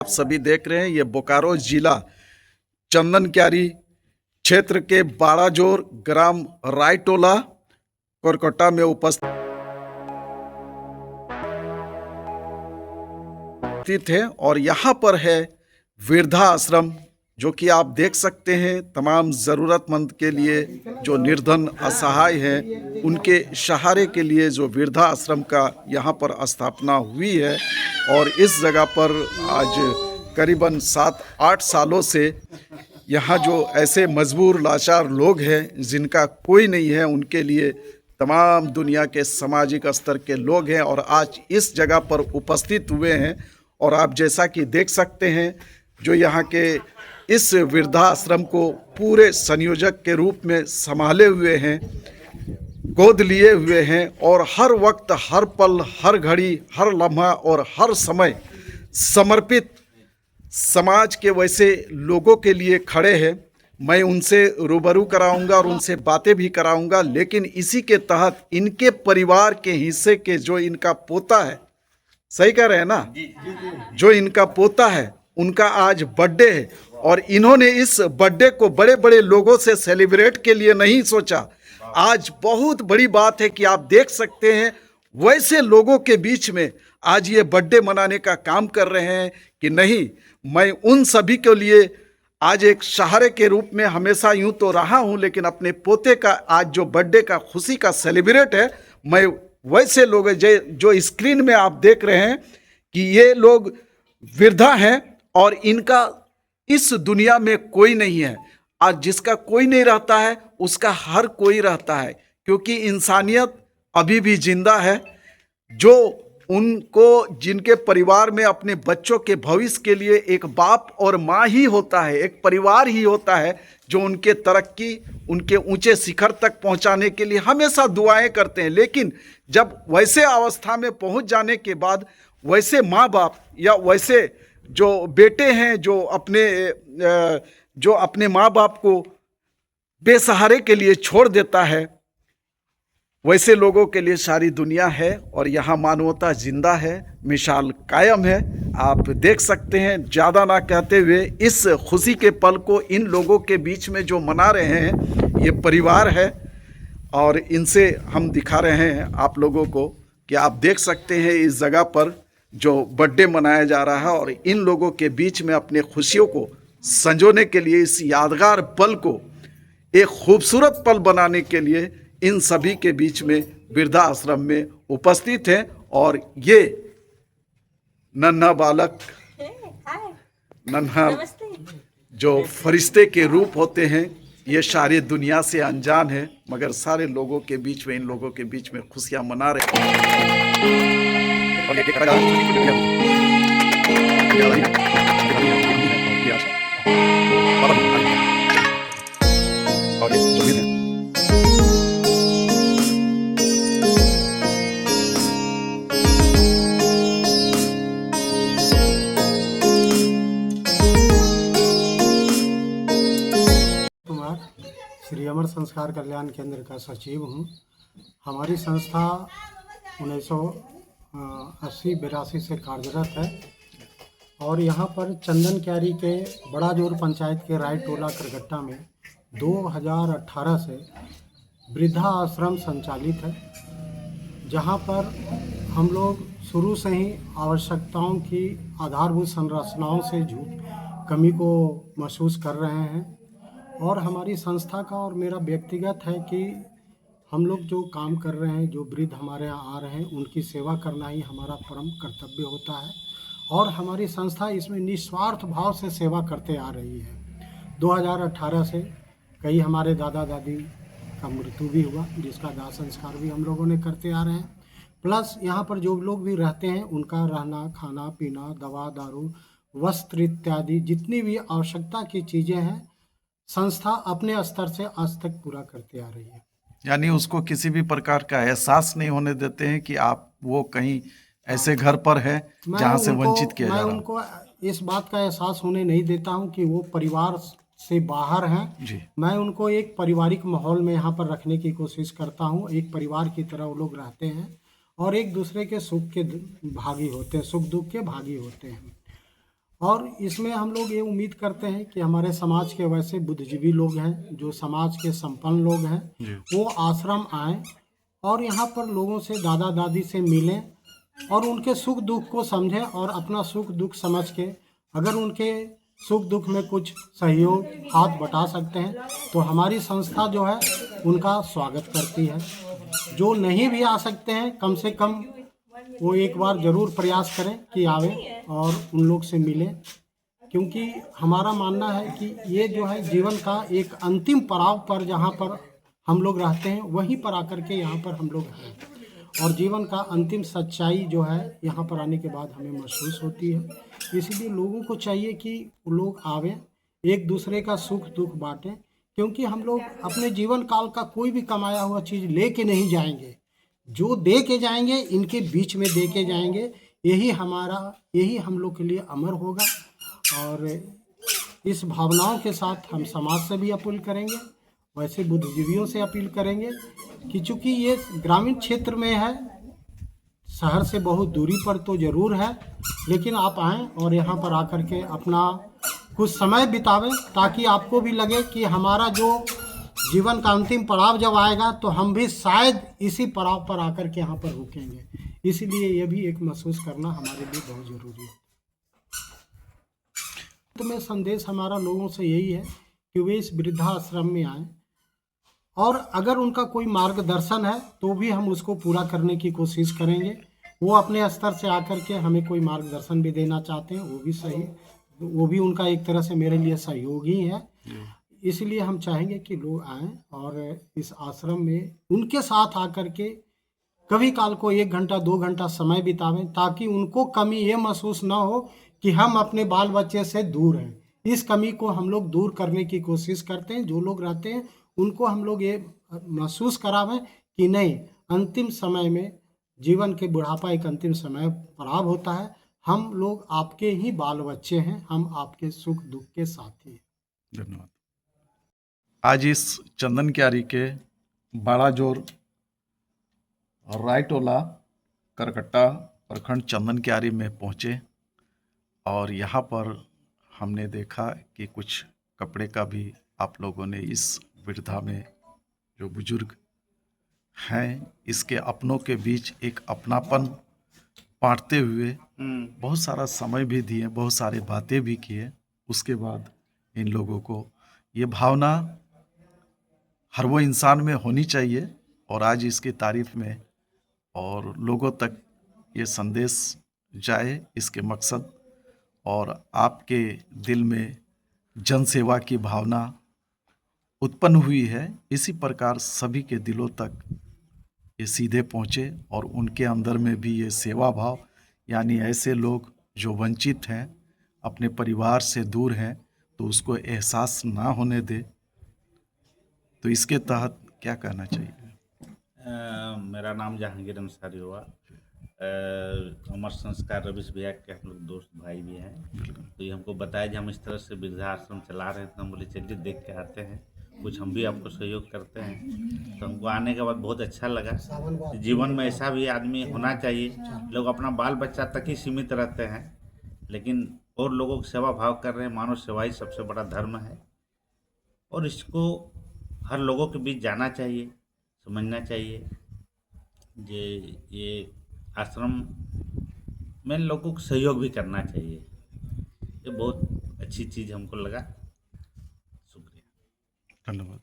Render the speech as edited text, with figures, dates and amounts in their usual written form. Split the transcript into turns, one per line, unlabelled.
आप सभी देख रहे हैं ये बोकारो जिला चंदन क्यारी क्षेत्र के बाड़ाजोर ग्राम रायटोला कोरकोटा में उपस्थित है और यहाँ पर है वृद्धा आश्रम जो कि आप देख सकते हैं तमाम ज़रूरतमंद के लिए जो निर्धन असहाय हैं उनके सहारे के लिए जो वृद्धा आश्रम का यहाँ पर स्थापना हुई है। और इस जगह पर आज करीबन 7-8 सालों से यहाँ जो ऐसे मजबूर लाचार लोग हैं जिनका कोई नहीं है उनके लिए तमाम दुनिया के सामाजिक स्तर के लोग हैं और आज इस जगह पर उपस्थित हुए हैं। और आप जैसा कि देख सकते हैं जो यहाँ के इस वृद्धाश्रम को पूरे संयोजक के रूप में संभाले हुए हैं, गोद लिए हुए हैं और हर वक्त, हर पल, हर घड़ी, हर लम्हा और हर समय समर्पित समाज के वैसे लोगों के लिए खड़े हैं। मैं उनसे रूबरू कराऊंगा और उनसे बातें भी कराऊंगा, लेकिन इसी के तहत इनके परिवार के हिस्से के जो इनका पोता है, सही कह रहे हैं ना, जो इनका पोता है उनका आज बर्थडे है और इन्होंने इस बर्थडे को बड़े बड़े लोगों से सेलिब्रेट के लिए नहीं सोचा। आज बहुत बड़ी बात है कि आप देख सकते हैं वैसे लोगों के बीच में आज ये बर्थडे मनाने का काम कर रहे हैं कि नहीं, मैं उन सभी के लिए आज एक सहारे के रूप में हमेशा यूं तो रहा हूं, लेकिन अपने पोते का आज जो बर्थडे का खुशी का सेलिब्रेट है, मैं वैसे लोग जो स्क्रीन में आप देख रहे हैं कि ये लोग वृद्धा हैं और इनका इस दुनिया में कोई नहीं है। आज जिसका कोई नहीं रहता है उसका हर कोई रहता है, क्योंकि इंसानियत अभी भी जिंदा है। जो उनको जिनके परिवार में अपने बच्चों के भविष्य के लिए एक बाप और माँ ही होता है, एक परिवार ही होता है जो उनके तरक्की, उनके ऊंचे शिखर तक पहुंचाने के लिए हमेशा दुआएं करते हैं। लेकिन जब वैसे अवस्था में पहुंच जाने के बाद वैसे माँ बाप या वैसे जो बेटे हैं जो अपने माँ बाप को बेसहारे के लिए छोड़ देता है, वैसे लोगों के लिए सारी दुनिया है और यहाँ मानवता जिंदा है, मिसाल कायम है। आप देख सकते हैं, ज़्यादा ना कहते हुए इस खुशी के पल को इन लोगों के बीच में जो मना रहे हैं ये परिवार है और इनसे हम दिखा रहे हैं आप लोगों को कि आप देख सकते हैं इस जगह पर जो बर्थडे मनाया जा रहा है और इन लोगों के बीच में अपने खुशियों को संजोने के लिए, इस यादगार पल को एक खूबसूरत पल बनाने के लिए इन सभी के बीच में वृद्धा आश्रम में उपस्थित हैं। और ये नन्हा बालक, नन्हा जो फरिश्ते के रूप होते हैं, ये सारी दुनिया से अनजान है, मगर सारे लोगों के बीच में, इन लोगों के बीच में खुशियां मना रहे हैं।
श्री अमर संस्कार कल्याण केंद्र का सचिव हूँ। हमारी संस्था 1980-82 से कार्यरत है और यहाँ पर चंदन क्यारी के बड़ाजोर पंचायत के रायटोला करगट्टा में 2018 से वृद्धा आश्रम संचालित है, जहाँ पर हम लोग शुरू से ही आवश्यकताओं की आधारभूत संरचनाओं से कमी को महसूस कर रहे हैं। और हमारी संस्था का और मेरा व्यक्तिगत है कि हम लोग जो काम कर रहे हैं, जो वृद्ध हमारे यहाँ आ रहे हैं, उनकी सेवा करना ही हमारा परम कर्तव्य होता है और हमारी संस्था इसमें निस्वार्थ भाव से सेवा करते आ रही है। 2018 से कई हमारे दादा दादी का मृत्यु भी हुआ, जिसका दाह संस्कार भी हम लोगों ने करते आ रहे हैं। प्लस यहाँ पर जो लोग भी रहते हैं उनका रहना, खाना पीना, दवा दारू, वस्त्र इत्यादि जितनी भी आवश्यकता की चीज़ें हैं, संस्था अपने स्तर से आज तक पूरा करते आ रही है।
यानी उसको किसी भी प्रकार का एहसास नहीं होने देते हैं कि आप वो कहीं ऐसे घर पर है जहां से वंचित किया जा रहा है।
मैं उनको इस बात का एहसास होने नहीं देता हूं कि वो परिवार से बाहर हैं
जी।
मैं उनको एक पारिवारिक माहौल में यहाँ पर रखने की कोशिश करता हूँ। एक परिवार की तरह वो लोग रहते हैं और एक दूसरे के सुख के भागी होते हैं, सुख दुख के भागी होते हैं। और इसमें हम लोग ये उम्मीद करते हैं कि हमारे समाज के वैसे बुद्धिजीवी लोग हैं, जो समाज के संपन्न लोग हैं, वो आश्रम आएँ और यहाँ पर लोगों से, दादा दादी से मिलें और उनके सुख दुख को समझें और अपना सुख दुख समझ के अगर उनके सुख दुख में कुछ सहयोग हाथ बटा सकते हैं तो हमारी संस्था जो है उनका स्वागत करती है। जो नहीं भी आ सकते हैं, कम से कम वो एक बार ज़रूर प्रयास करें कि आवें और उन लोग से मिलें, क्योंकि हमारा मानना है कि ये जो है जीवन का एक अंतिम पड़ाव पर जहाँ पर हम लोग रहते हैं, वहीं पर आकर के यहाँ पर हम लोग हैं और जीवन का अंतिम सच्चाई जो है यहाँ पर आने के बाद हमें महसूस होती है। इसीलिए लोगों को चाहिए कि वो लोग आवें, एक दूसरे का सुख दुख बांटें, क्योंकि हम लोग अपने जीवन काल का कोई भी कमाया हुआ चीज़ लेके नहीं जाएंगे, जो दे के जाएंगे इनके बीच में दे के जाएंगे। यही हम लोग के लिए अमर होगा और इस भावनाओं के साथ हम समाज से भी अपील करेंगे, वैसे बुद्धिजीवियों से अपील करेंगे कि चूंकि ये ग्रामीण क्षेत्र में है, शहर से बहुत दूरी पर तो ज़रूर है, लेकिन आप आएँ और यहाँ पर आकर के अपना कुछ समय बितावें, ताकि आपको भी लगे कि हमारा जो जीवन का अंतिम पड़ाव जब आएगा तो हम भी शायद इसी पड़ाव पर आकर के यहाँ पर रुकेंगे। इसलिए ये भी एक महसूस करना हमारे लिए बहुत ज़रूरी है। तो में संदेश हमारा लोगों से यही है कि वे इस वृद्धाश्रम में आएँ और अगर उनका कोई मार्गदर्शन है तो भी हम उसको पूरा करने की कोशिश करेंगे। वो अपने स्तर से आकर के हमें कोई मार्गदर्शन भी देना चाहते हैं, वो भी सही, वो भी उनका एक तरह से मेरे लिए सहयोग ही है। इसलिए हम चाहेंगे कि लोग आएँ और इस आश्रम में उनके साथ आकर के कभी काल को 1 घंटा 2 घंटा समय बितावें, ताकि उनको कमी ये महसूस ना हो कि हम अपने बाल बच्चे से दूर हैं। इस कमी को हम लोग दूर करने की कोशिश करते हैं। जो लोग रहते हैं उनको हम लोग ये महसूस करावें कि नहीं, अंतिम समय में जीवन के बुढ़ापा एक अंतिम समय पड़ाव होता है, हम लोग आपके ही बाल बच्चे हैं, हम आपके सुख दुख के साथी हैं।
धन्यवाद। आज इस चंदन क्यारी के बड़ा जोर रायटोला करकट्टा प्रखंड चंदन क्यारी में पहुँचे और यहाँ पर हमने देखा कि कुछ कपड़े का भी आप लोगों ने इस वृद्धा में जो बुजुर्ग हैं इसके अपनों के बीच एक अपनापन बांटते हुए बहुत सारा समय भी दिए, बहुत सारी बातें भी किए। उसके बाद इन लोगों को ये भावना हर वो इंसान में होनी चाहिए और आज इसकी तारीफ में और लोगों तक ये संदेश जाए, इसके मकसद और आपके दिल में जन सेवा की भावना उत्पन्न हुई है, इसी प्रकार सभी के दिलों तक ये सीधे पहुँचे और उनके अंदर में भी ये सेवा भाव, यानी ऐसे लोग जो वंचित हैं, अपने परिवार से दूर हैं, तो उसको एहसास ना होने दे। तो इसके तहत क्या कहना चाहिए?
मेरा नाम जहांगीर अंसारी हुआ। अमर संस्कार रवीश भैया के हम लोग दोस्त भाई भी हैं। तो ये हमको बताया कि हम इस तरह से वृद्धा आश्रम चला रहे थे, हम बोले चलिए देख के आते हैं, कुछ हम भी आपको सहयोग करते हैं। तो हमको आने के बाद बहुत अच्छा लगा। जीवन में ऐसा भी आदमी होना चाहिए। लोग अपना बाल बच्चा तक ही सीमित रहते हैं, लेकिन और लोगों की सेवा भाव कर रहे हैं। मानव सेवा ही सबसे बड़ा धर्म है और इसको हर लोगों के बीच जाना चाहिए, समझना चाहिए। ये आश्रम में लोगों को सहयोग भी करना चाहिए। ये बहुत अच्छी चीज़ हमको लगा। शुक्रिया।
धन्यवाद।